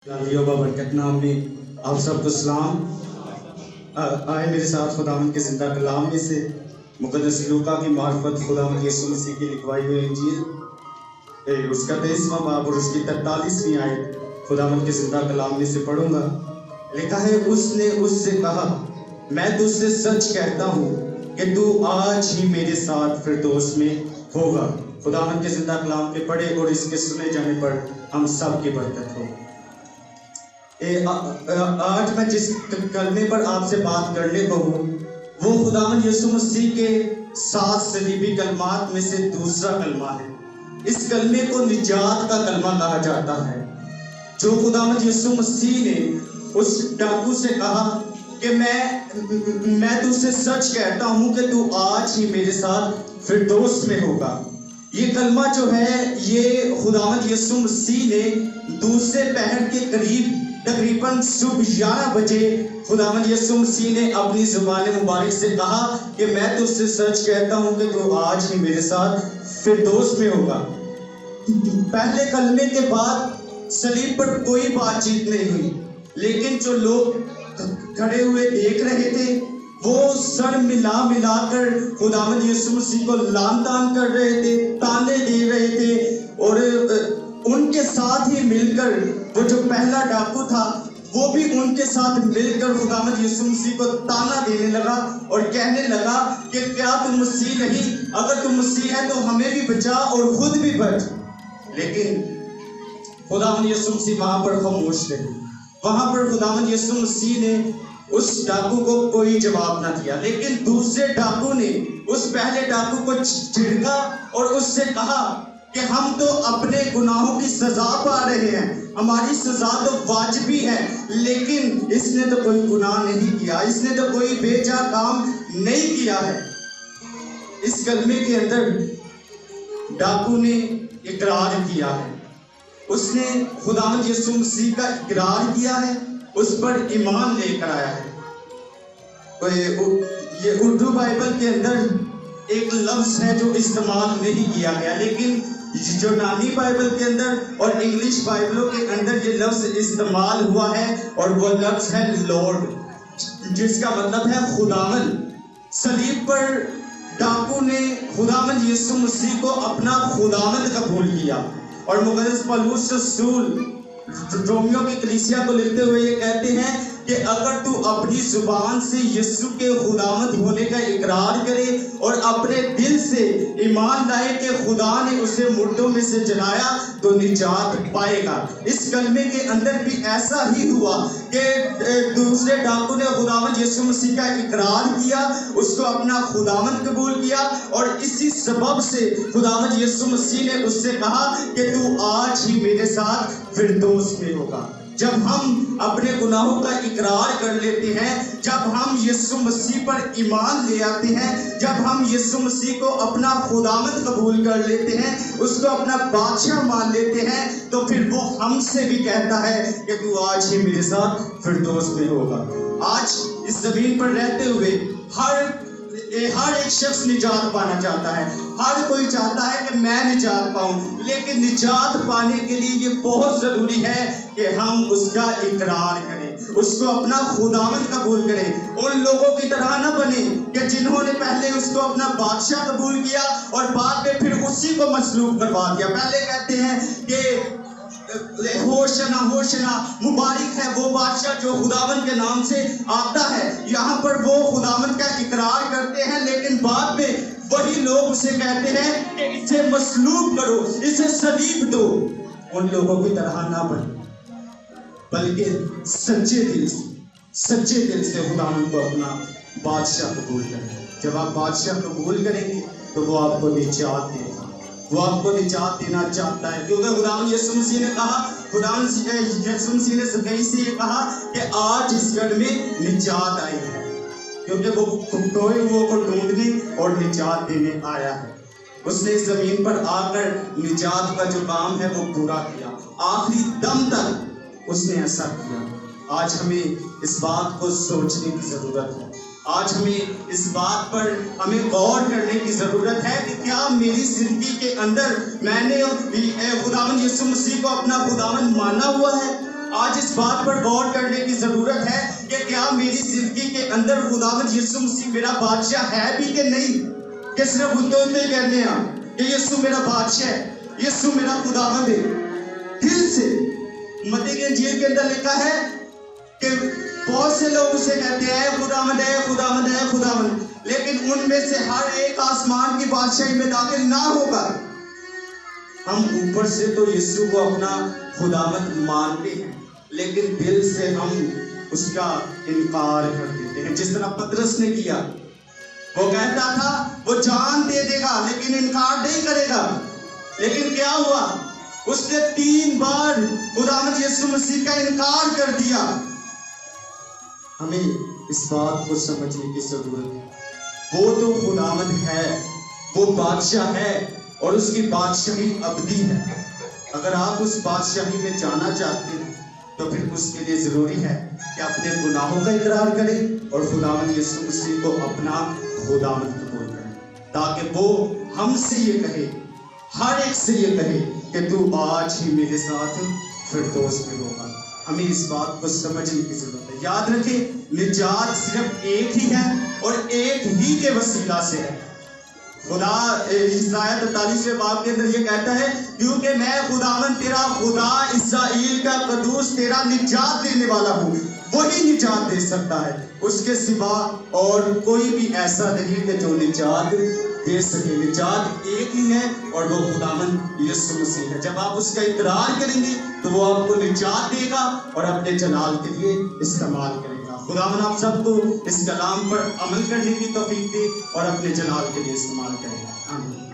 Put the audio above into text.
लालियों बरकत नाम में आप सबको सलाम। आए मेरे साथ खुदावंद के जिंदा कलाम में से मुक़द्दस लूका की मार्फत खुदावंद यीशु मसीह की लिखवाई हुई इंजील उसका 23वां बाब और उसकी 43वीं आयत खुदावंद के जिंदा कलाम में से पढ़ूंगा। लिखा है, उसने उससे कहा, मैं तुझसे सच कहता हूँ कि तू आज ही मेरे साथ फिरदौस में होगा। खुदावंद के जिंदा कलाम के पढ़े और इसके सुने जाने पर हम सब की बरकत हो। आज मैं जिस कलमे पर आपसे बात करने को हूँ वो खुदावंद यीशु मसीह के 7 सलीबी कलमात में से दूसरा कलमा है। इस कलमे को निजात का कलमा कहा जाता है, जो खुदावंद यीशु मसीह ने उस डाकू से कहा कि मैं तुझसे सच कहता हूँ कि तू आज ही मेरे साथ फिरदौस में होगा। ये कलमा जो है ये खुदावंद यीशु मसीह ने दूसरे पहर के करीब तकरीबन सुबह 11 बजे खुदावंद यीशु मसीह ने अपनी ज़ुबान मुबारक से कहा कि मैं तुझसे सच कहता हूँ कि तू आज ही मेरे साथ फिरदौस में होगा। पहले कलमे के बाद सलीब पर कोई बातचीत नहीं हुई, लेकिन जो लोग खड़े हुए देख रहे थे वो सर मिला कर खुदावंद यीशु मसीह को लान तान कर रहे थे, ताने दे रहे थे। और उनके साथ ही मिलकर वो जो पहला डाकू था वो भी उनके साथ मिलकर खुदावंद यीशु मसीह को ताना देने लगा और कहने लगा कि क्या तुम मसीह नहीं? अगर तुम मसीह है तो हमें भी बचा और खुद भी बच। लेकिन खुदावंद यीशु मसीह वहां पर खामोश रहे। वहां पर खुदावंद यीशु मसीह ने उस डाकू को कोई जवाब ना दिया, लेकिन दूसरे डाकू ने उस पहले डाकू को झिड़का और उससे कहा कि हम तो अपने गुनाहों की सजा पा रहे हैं, हमारी सजा तो वाजिबी है, लेकिन इसने तो कोई गुनाह नहीं किया, इसने तो कोई बेजा काम नहीं किया है। इस कलमे के अंदर डाकू ने इकरार किया है, उसने खुदावंद यीशु मसीह का इकरार किया है, उस पर ईमान लेकर आया है। ये उर्दू बाइबल के अंदर एक लफ्ज है जो इस्तेमाल नहीं किया गया, लेकिन यूनानी बाइबल के अंदर और इंग्लिश बाइबलों के अंदर ये लफ्ज इस्तेमाल हुआ है और वो लफ्ज है लॉर्ड, जिसका मतलब है खुदावंद। सलीब पर डाकू ने खुदावंद यीशु मसीह को अपना खुदावंद कबूल किया और मुक़द्दस पौलुस रसूल रोमियो की कलीसिया को लिखते हुए ये कहते हैं कि अगर तू अपनी जुबान से यीशु के खुदावंद होने का इकरार करे और अपने दिल से ईमान लाए कि खुदा ने उसे मुर्दों में से जलाया तो निजात पाएगा। इस कलमे के अंदर भी ऐसा ही हुआ कि दूसरे डाकू ने खुदावंद यीशु मसीह का इकरार किया, उसको अपना खुदावंद कबूल किया और इसी सबब से खुदावंद यीशु मसीह ने उससे कहा कि तू आज ही मेरे साथ फिरदौस में होगा। जब हम अपने गुनाहों का इकरार कर लेते हैं, जब हम यीशु मसीह पर ईमान ले आते हैं, जब हम यीशु मसीह को अपना खुदावंद कबूल कर लेते हैं, उसको अपना बादशाह मान लेते हैं, तो फिर वो हमसे भी कहता है कि तू आज ही मेरे साथ फिरदौस में होगा। आज इस जमीन पर रहते हुए हर एक शख्स निजात पाना चाहता है, हर कोई चाहता है कि मैं निजात पाऊं, लेकिन निजात पाने के लिए ये बहुत जरूरी है कि हम उसका इकरार करें, उसको अपना खुदावंद कबूल करें। उन लोगों की तरह ना बने कि जिन्होंने पहले उसको अपना बादशाह कबूल किया और बाद में फिर उसी को मसलूब करवा दिया। पहले कहते हैं कि होशना होशना मुबारक है वो बादशाह जो खुदावंद के नाम से आता है। यहाँ पर वो खुदावंद का इकरार करते हैं, लेकिन बाद में वही लोग उसे कहते हैं कि इसे मसलूब करो, इसे सलीब दो। उन लोगों की तरह ना बने, बल्कि सच्चे दिल से खुदावंद को अपना बादशाह कबूल करें। जब आप बादशाह कबूल करेंगे तो वो आपको निजात देगा, वो आपको निजात देना चाहता है। क्योंकि खुदावंद यीशु मसीह ने कहा, खुदावंद यीशु मसीह ने कहीं से ये कहा कि आज इस घर में निजात आई है, क्योंकि वो खोए हुओं को ढूंढने और निजात देने आया है। उसने इस जमीन पर आकर निजात का जो काम है वो पूरा किया, आखिरी दम तक उसने ऐसा किया। आज हमें इस बात को सोचने की जरूरत है, आज हमें इस बात पर हमें गौर करने की जरूरत है कि क्या मेरी जिंदगी के अंदर मैंने खुदावंद यीशु मसीह को अपना खुदावंद माना हुआ है? آج اس بات پر غور کرنے کی ضرورت ہے کہ کیا میری زندگی کے اندر خداوند یسوع مسیح میرا بادشاہ ہے بھی کہ نہیں؟ کہ صرف اتنے کہنے ہیں کہ یسوع میرا بادشاہ ہے، یسوع میرا خداوند ہے دل سے۔ متی کی انجیل کے اندر لکھا ہے کہ بہت سے لوگ اسے کہتے ہیں اے خداوند اے خداوند اے خداوند، لیکن ان میں سے ہر ایک آسمان کی بادشاہی میں داخل نہ ہوگا۔ ہم اوپر سے تو یسوع کو اپنا خداوند مانتے ہیں، لیکن دل سے ہم اس کا انکار کر دیتے ہیں، جس طرح پطرس نے کیا۔ وہ کہتا تھا وہ جان دے دے گا لیکن انکار نہیں کرے گا، لیکن کیا ہوا؟ اس نے 3 بار خداوند یسوع مسیح کا انکار کر دیا۔ ہمیں اس بات کو سمجھنے کی ضرورت ہے، وہ تو خداوند ہے، وہ بادشاہ ہے اور اس کی بادشاہی ابدی ہے۔ اگر آپ اس بادشاہی میں جانا چاہتے ہیں تو پھر اس کے لیے ضروری ہے کہ اپنے گناہوں کا اقرار کریں اور خداوند یسوع مسیح کو اپنا خداوند قبول کریں، تاکہ وہ ہم سے یہ کہے، ہر ایک سے یہ کہے کہ تو آج ہی میرے ساتھ فردوس میں ہوگا۔ ہمیں اس بات کو سمجھنے کی ضرورت ہے۔ یاد رکھیں، نجات صرف ایک ہی ہے اور ایک ہی کے وسیلہ سے ہے۔ خدا عیسائی 43 باب کے اندر یہ کہتا ہے کیونکہ میں خداوند تیرا خدا اسرائیل کا قدوس تیرا نجات دینے والا ہوں، وہی نجات دے سکتا ہے، اس کے سوا اور کوئی بھی ایسا نہیں کہ جو نجات دے سکے۔ نجات ایک ہی ہے اور وہ خداوند یسوع مسیح ہے۔ جب آپ اس کا اقرار کریں گے تو وہ آپ کو نجات دے گا اور اپنے جلال کے لیے استعمال کرے گا۔ خداوند آپ سب کو اس کلام پر عمل کرنے کی توفیق دے اور اپنے جلال کے لیے استعمال کرے گا۔ آمین۔